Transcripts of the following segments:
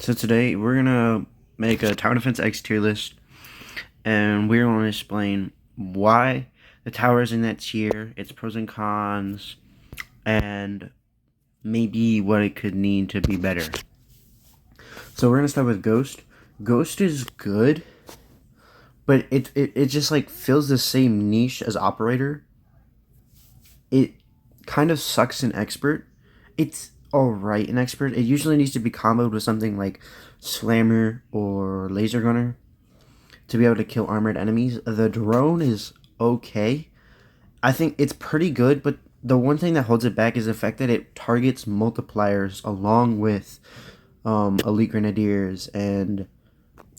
So today we're gonna make a Tower Defense X tier list, and we're gonna explain why the tower is in that tier, its pros and cons, and maybe what it could need to be better. So we're gonna start with Ghost. Ghost is good, but it just like fills the same niche as Operator. It kind of sucks in Expert. It's alright in Expert. It usually needs to be comboed with something like Slammer or Laser Gunner to be able to kill armored enemies. The drone is okay. I think it's pretty good, but the one thing that holds it back is the fact that it targets multipliers along with elite grenadiers and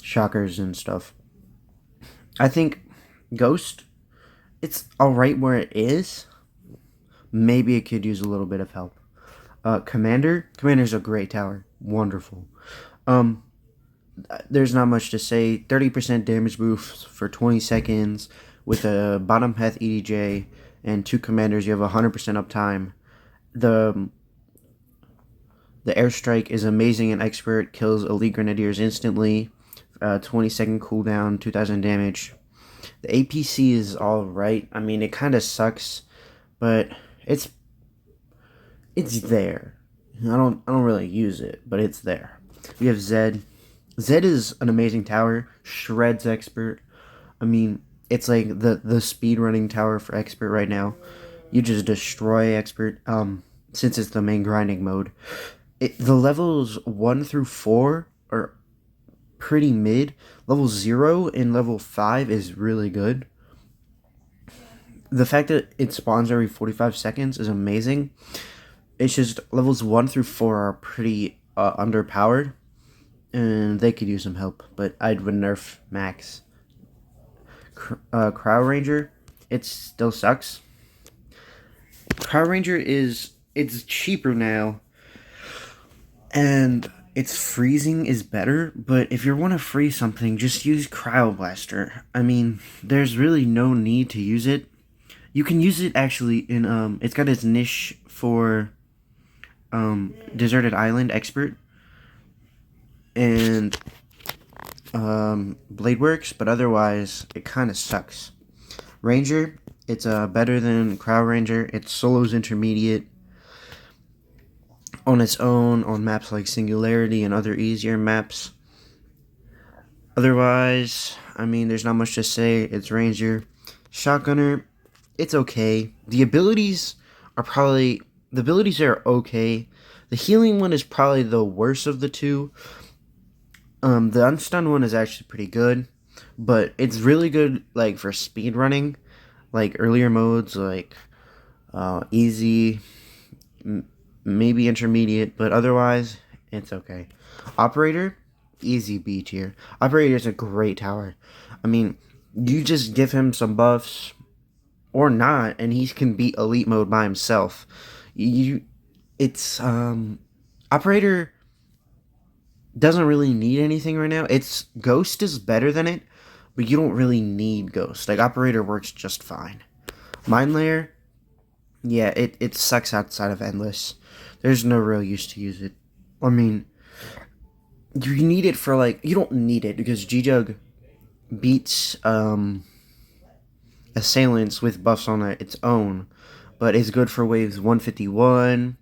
shockers and stuff. I think Ghost, it's alright where it is. Maybe it could use a little bit of help. Commander's a great tower. Wonderful. There's not much to say. 30% damage boost for 20 seconds with a bottom path EDJ and 2 commanders. You have 100% uptime. The airstrike is amazing and expert. Kills elite grenadiers instantly. 20-second cooldown, 2,000 damage. The APC is alright. I mean, it kind of sucks, but it's there. I don't really use it, but it's there. We have Zed. Zed is an amazing tower. Shreds expert. I mean, it's like the speed running tower for expert right now. You just destroy expert. Since it's the main grinding mode. The levels 1 through 4 are pretty mid. Level 0 and level 5 is really good. The fact that it spawns every 45 seconds is amazing. It's just levels 1 through 4 are pretty underpowered, and they could use some help, but I'd nerf max. Crowd Ranger, it still sucks. Crowd Ranger it's cheaper now, and its freezing is better, but if you want to freeze something, just use Cryo Blaster. I mean, there's really no need to use it. You can use it actually in, it's got its niche for Deserted Island Expert and Blade Works, but otherwise it kind of sucks. Ranger, it's better than Crowd Ranger. It solos intermediate on its own on maps like Singularity and other easier maps. Otherwise, I mean, there's not much to say. It's Ranger. Shotgunner, it's okay. The abilities are okay. The healing one is probably the worst of the two. The unstun one is actually pretty good, but it's really good like for speed running, like earlier modes like easy, maybe intermediate, but otherwise it's okay. Operator, easy B tier. Operator is a great tower. I mean, you just give him some buffs or not, and he can beat elite mode by himself. Operator doesn't really need anything right now. Ghost is better than it, but you don't really need Ghost. Like, Operator works just fine. Mind Layer, yeah, it sucks outside of Endless. There's no real use to use it. I mean, you need it for, like, you don't need it because G-Jug beats assailants with buffs on its own, but it's good for waves 151,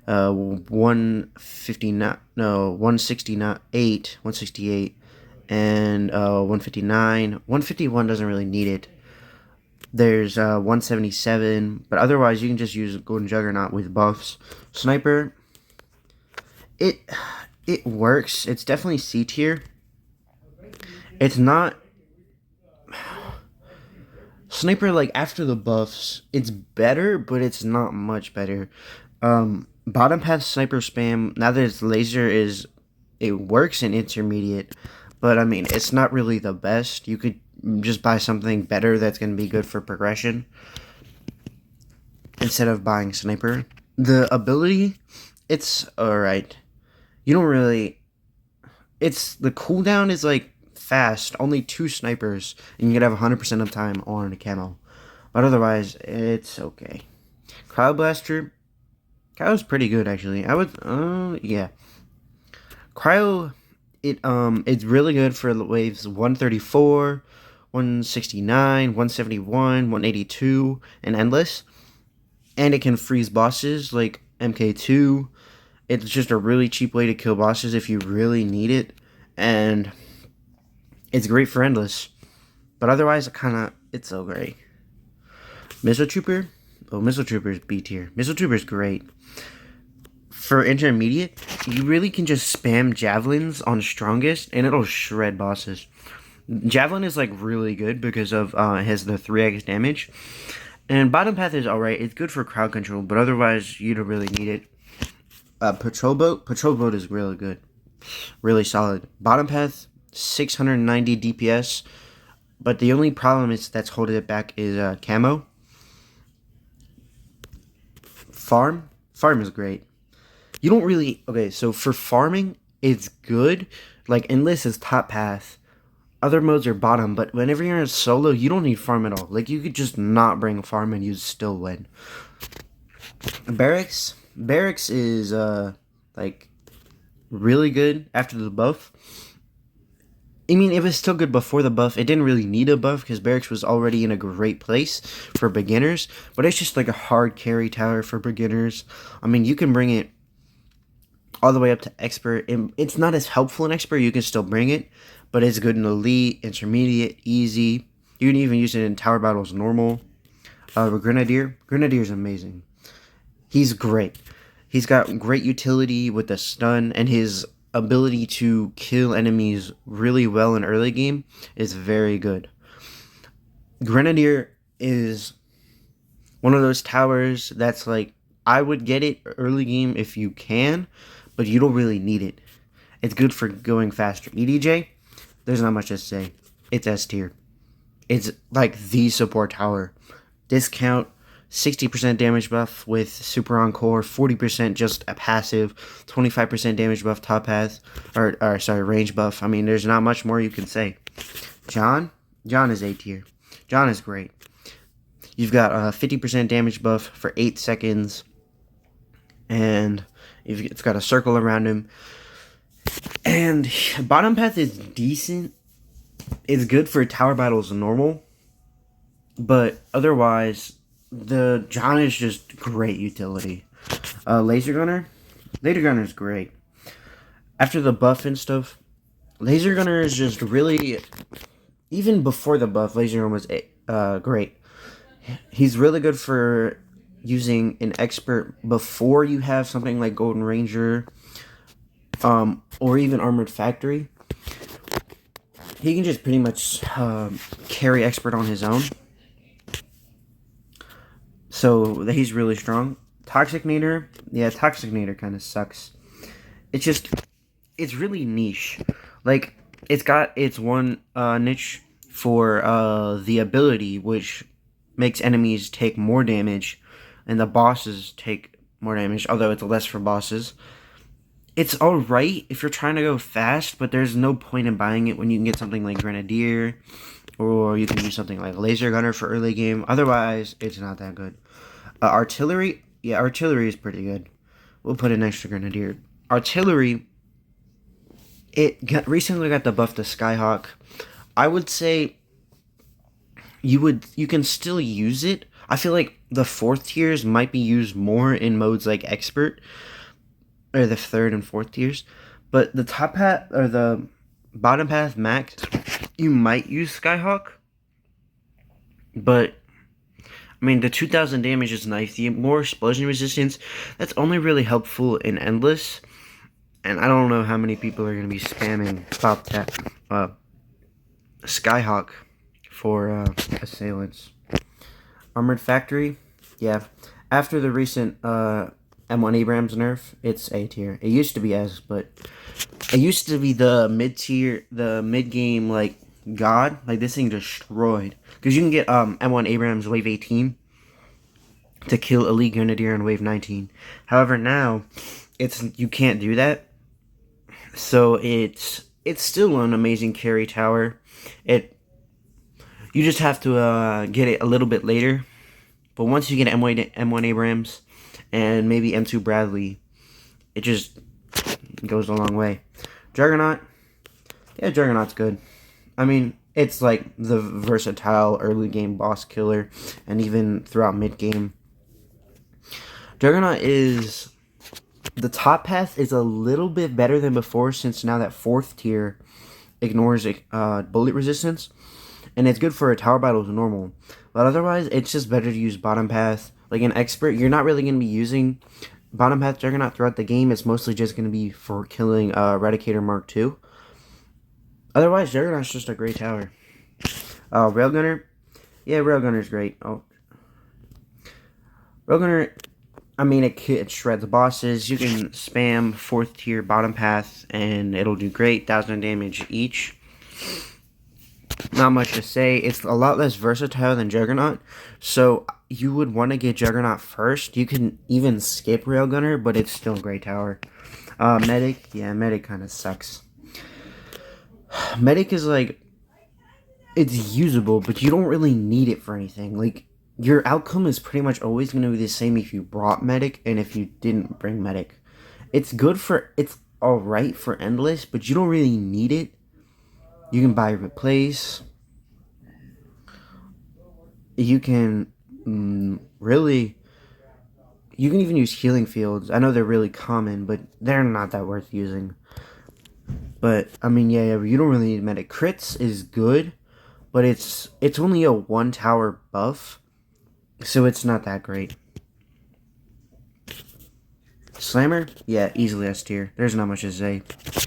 168, and 159. 151 doesn't really need it. There's 177, but otherwise you can just use Golden Juggernaut with buffs. Sniper, it works. It's definitely C tier. It's not Sniper, like, after the buffs, it's better, but it's not much better. Bottom path sniper spam, now that its laser it works in intermediate, but I mean, it's not really the best. You could just buy something better that's going to be good for progression instead of buying sniper. The ability, it's alright. You don't really, the cooldown is like fast, only 2 snipers, and you can have 100% of time on a camo. But otherwise, it's okay. Crowd Blaster, that was pretty good actually. Yeah. Cryo, it's really good for waves 134, 169, 171, 182, and endless. And it can freeze bosses like MK2. It's just a really cheap way to kill bosses if you really need it, and it's great for endless. But otherwise, it's so great. Missile Trooper, Missile Trooper is B tier. Missile Trooper is great. For intermediate, you really can just spam javelins on strongest, and it'll shred bosses. Javelin is like really good because of it has the 3x damage. And bottom path is alright. It's good for crowd control, but otherwise you don't really need it. Patrol boat is really good, really solid. Bottom path 690 DPS, but the only problem is that's holding it back is camo. Farm is great. You don't really so for farming it's good. Like endless is top path. Other modes are bottom, but whenever you're in solo, you don't need farm at all. Like, you could just not bring farm and you still win. Barracks is, like, really good after the buff. I mean, it was still good before the buff. It didn't really need a buff because Barracks was already in a great place for beginners. But it's just like a hard carry tower for beginners. I mean, you can bring it all the way up to expert. It's not as helpful in expert. You can still bring it. But it's good in elite, intermediate, easy. You can even use it in tower battles normal. Grenadier is amazing. He's great. He's got great utility with the stun, and his ability to kill enemies really well in early game is very good. Grenadier is one of those towers that's like, I would get it early game if you can, but you don't really need it. It's good for going faster. EDJ, there's not much to say. It's S tier. It's like the support tower. Discount, 60% damage buff with Super Encore, 40% just a passive, 25% damage buff top path, range buff. I mean, there's not much more you can say. John is A tier. John is great. You've got a 50% damage buff for 8 seconds, and it's got a circle around him. And bottom path is decent. It's good for tower battles normal. But otherwise, the John is just great utility. Laser Gunner is great. After the buff and stuff, Laser Gunner is just really... Even before the buff, Laser Gunner was great. He's really good for using an expert before you have something like Golden Ranger, or even Armored Factory. He can just pretty much carry expert on his own. So he's really strong. Toxic Nader kind of sucks. It's really niche. Like, it's got its one niche for the ability, which makes enemies take more damage, and the bosses take more damage, although it's less for bosses. It's alright if you're trying to go fast, but there's no point in buying it when you can get something like Grenadier, or you can use something like Laser Gunner for early game. Otherwise, it's not that good. Artillery is pretty good. We'll put it next to Grenadier. Artillery, recently got the buff to Skyhawk. I would say you can still use it. I feel like the 4th tiers might be used more in modes like Expert, or the 3rd and 4th tiers. But the top path, or the bottom path max, you might use Skyhawk. But, I mean, the 2000 damage is nice. The more explosion resistance, that's only really helpful in Endless. And I don't know how many people are going to be spamming Skyhawk for assailants. Armored Factory, yeah. After the recent M1 Abrams nerf, it's A tier. It used to be S, but it used to be the mid-tier, the mid-game, like, god. Like, this thing destroyed. Because you can get M1 Abrams Wave 18 to kill Elite Grenadier on Wave 19. However, now, you can't do that. So, it's still an amazing carry tower. You just have to get it a little bit later. But once you get M1 Abrams and maybe M2 Bradley, it just goes a long way. Juggernaut. Yeah, Juggernaut's good. I mean, it's like the versatile early game boss killer, and even throughout mid game. Juggernaut is the top path is a little bit better than before since now that 4th tier ignores bullet resistance, and it's good for a tower battle as normal. But otherwise, it's just better to use bottom path. Like an expert, you're not really going to be using bottom path Juggernaut throughout the game. It's mostly just going to be for killing Eradicator Mark II. Otherwise, Juggernaut's just a great tower. Railgunner. Yeah, Railgunner's great. Railgunner, I mean, it shreds bosses. You can spam 4th tier bottom path, and it'll do great. 1,000 damage each. Not much to say. It's a lot less versatile than Juggernaut, so you would want to get Juggernaut first. You can even skip Railgunner, but it's still a great tower. Medic. Yeah, Medic kind of sucks. Medic is like, it's usable, but you don't really need it for anything. Like, your outcome is pretty much always going to be the same if you brought Medic and if you didn't bring Medic. It's alright for Endless, but you don't really need it. You can buy replace. You can you can even use healing fields. I know they're really common, but they're not that worth using. But, I mean, yeah, you don't really need Medic. Crits is good, but it's only a 1 tower buff, so it's not that great. Slammer? Yeah, easily S tier. There's not much to say.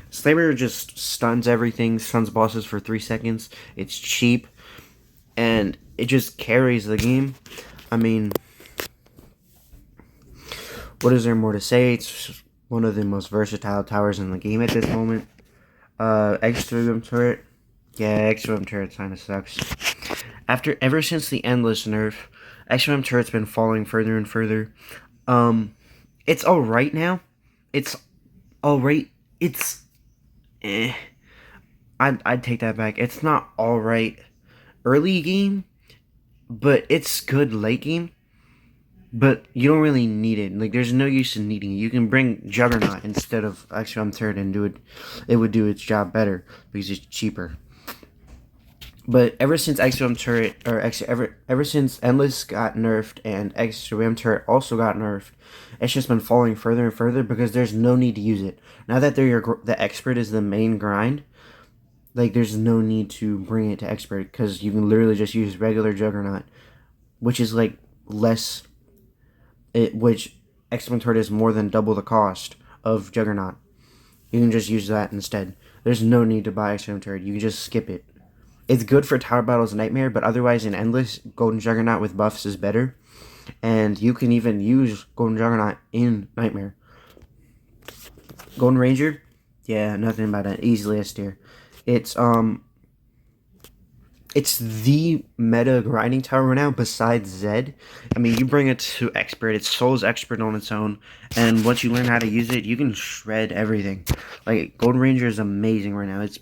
Slammer just stuns everything, stuns bosses for 3 seconds. It's cheap, and it just carries the game. I mean, what is there more to say? It's one of the most versatile towers in the game at this moment. Extra turret. Yeah, extra turret kind of sucks. Ever since the Endless nerf, extra turret's been falling further and further. It's alright now. It's alright. It's I'd take that back. It's not alright early game, but it's good late game. But you don't really need it. Like, there's no use in needing it. You can bring Juggernaut instead of Extra Turret and do it. It would do its job better because it's cheaper. But ever since Extra Turret, or ever since Endless got nerfed and Extra Turret also got nerfed, it's just been falling further and further because there's no need to use it. Now that the expert is the main grind, like, there's no need to bring it to expert because you can literally just use regular Juggernaut, which is like less. Which Extra Turret is more than double the cost of Juggernaut. You can just use that instead. There's no need to buy Extra Turret. You can just skip it. It's good for Tower Battles Nightmare, but otherwise in Endless, Golden Juggernaut with buffs is better. And you can even use Golden Juggernaut in Nightmare. Golden Ranger? Yeah, nothing about it. Easily S tier. It's the meta grinding tower right now besides Zed. I mean, you bring it to expert, it's Soul's expert on its own, and once you learn how to use it, you can shred everything. Like, Golden Ranger is amazing right now. It's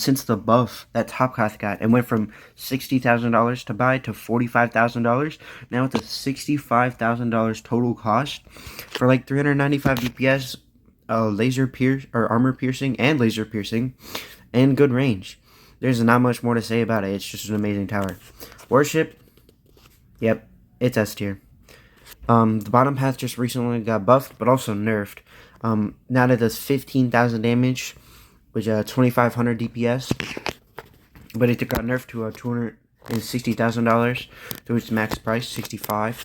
since the buff that Topkath got, it went from $60,000 to buy to $45,000. Now it's a $65,000 total cost for like 395 DPS, armor piercing and laser piercing, and good range. There's not much more to say about it. It's just an amazing tower. Worship, yep, it's S tier. The bottom path just recently got buffed, but also nerfed. Now that it does 15,000 damage, which 2,500 DPS, but it got nerfed to $260,000 to its max price, 65.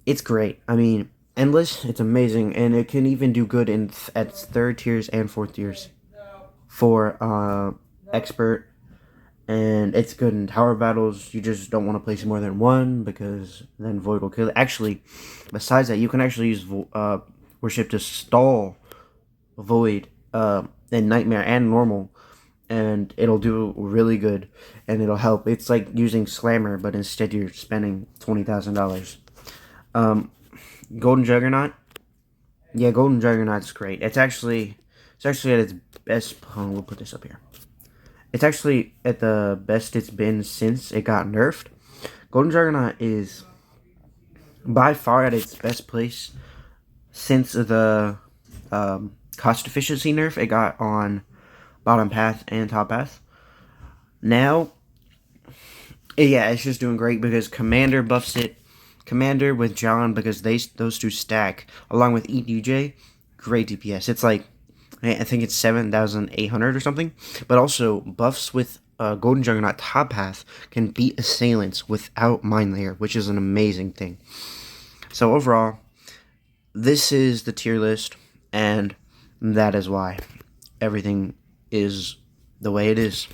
It's great. I mean, Endless, it's amazing, and it can even do good at 3rd tiers and 4th tiers for expert, and it's good in tower battles. You just don't want to place more than one because then Void will kill it. Actually, besides that, you can actually use Worship to stall Void in Nightmare and Normal, and it'll do really good, and it'll help. It's like using Slammer, but instead you're spending $20,000. Golden Juggernaut. Yeah, Golden Juggernaut's great. It's actually at its best. We'll put this up here. It's actually at the best it's been since it got nerfed. Golden Juggernaut is by far at its best place since the cost efficiency nerf it got on bottom path and top path. Now, yeah, it's just doing great because Commander buffs it. Commander with John, because those two stack along with EDJ, great DPS. It's like, I think it's 7,800 or something. But also buffs with Golden Juggernaut top path can beat assailants without Mind Layer, which is an amazing thing. So overall, this is the tier list, and that is why everything is the way it is.